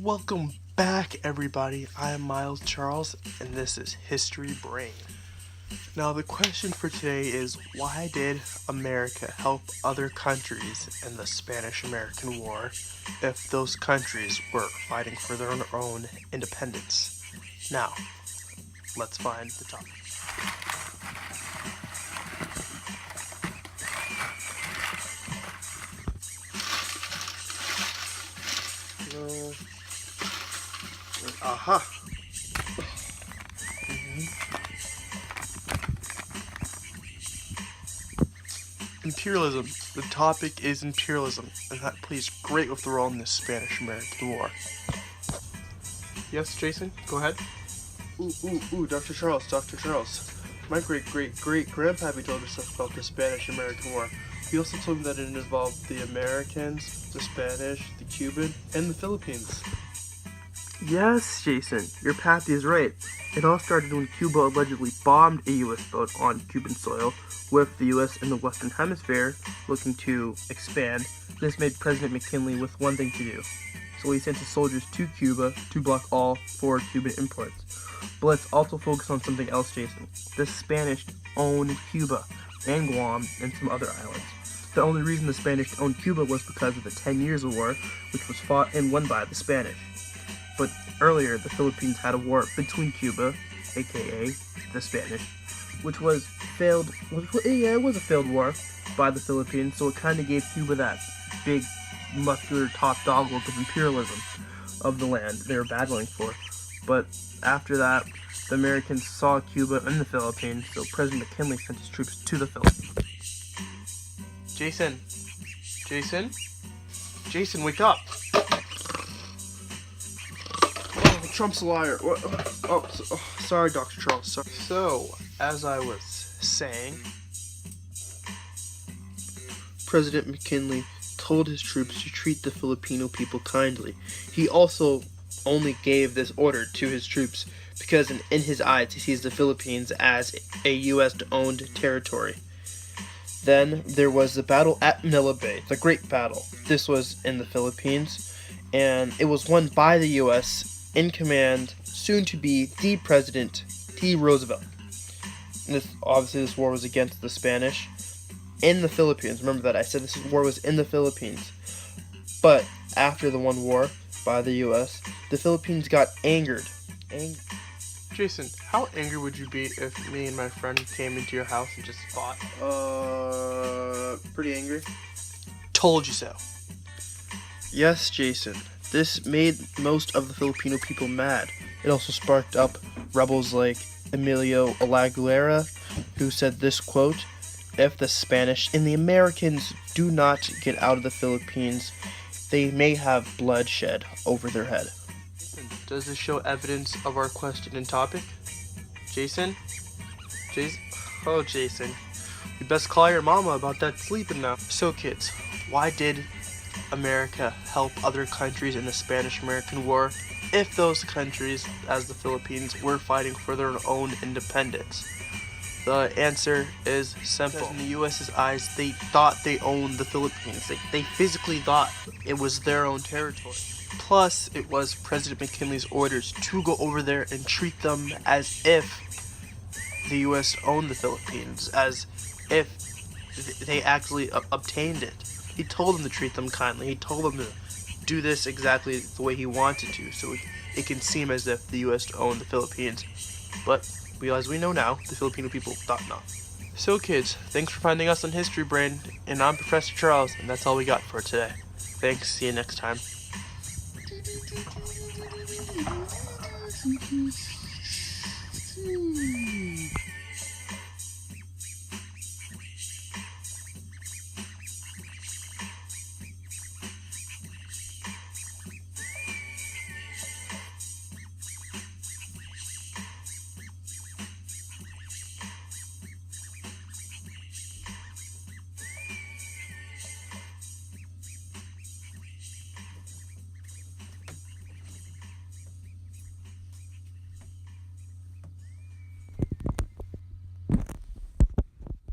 Welcome back, everybody. I am Miles Charles, and this is History Brain. Now, the question for today is, why did America help other countries in the Spanish-American War if those countries were fighting for their own independence? Now, let's find the topic. Aha. Imperialism. The topic is imperialism, and that plays great with the role in the Spanish-American War. Yes, Jason, go ahead. Ooh, Dr. Charles. My great-great-great-grandpappy told us stuff about the Spanish-American War. He also told me that it involved the Americans, the Spanish, the Cuban, and the Philippines. Yes, Jason, your pappy is right. It all started when Cuba allegedly bombed a U.S. boat on Cuban soil, with the U.S. and the Western Hemisphere looking to expand. This made President McKinley with one thing to do. So he sent his soldiers to Cuba to block all foreign Cuban imports. But let's also focus on something else, Jason. The Spanish owned Cuba and Guam and some other islands. The only reason the Spanish owned Cuba was because of the 10 Years' War, which was fought and won by the Spanish. But earlier, the Philippines had a war between Cuba, aka the Spanish, which was failed. It was a failed war by the Philippines, so it kind of gave Cuba that big, muscular top dog look of imperialism of the land they were battling for. But after that, the Americans saw Cuba and the Philippines, so President McKinley sent his troops to the Philippines. Jason, wake up! Trump's a liar. Sorry, Dr. Charles. Sorry. So, as I was saying, President McKinley told his troops to treat the Filipino people kindly. He also only gave this order to his troops because in his eyes he sees the Philippines as a U.S.-owned territory. Then there was the battle at Manila Bay, the Great Battle. This was in the Philippines, and it was won by the U.S., in command, soon to be the President T. Roosevelt. And this war was against the Spanish in the Philippines. Remember that I said this war was in the Philippines. But after the one war by the U.S., the Philippines got angered. Jason, how angry would you be if me and my friend came into your house and just fought? Pretty angry. Told you so. Yes, Jason. This made most of the Filipino people mad. It also sparked up rebels like Emilio Alaguera, who said this quote, "If the Spanish and the Americans do not get out of the Philippines, they may have bloodshed over their head." Does this show evidence of our question and topic? Jason? Oh, Jason. You best call your mama about that sleeping now. So, kids, why did America help other countries in the Spanish-American War if those countries, as the Philippines, were fighting for their own independence? The answer is simple. Because in the U.S.'s eyes, they thought they owned the Philippines. They physically thought it was their own territory. Plus, it was President McKinley's orders to go over there and treat them as if the U.S. owned the Philippines, as if they actually obtained it. He told them to treat them kindly. He told them to do this exactly the way he wanted to, so it can seem as if the U.S. owned the Philippines. But as we know now, the Filipino people thought not. So kids, thanks for finding us on History Brain, and I'm Professor Charles, and that's all we got for today. Thanks, see you next time.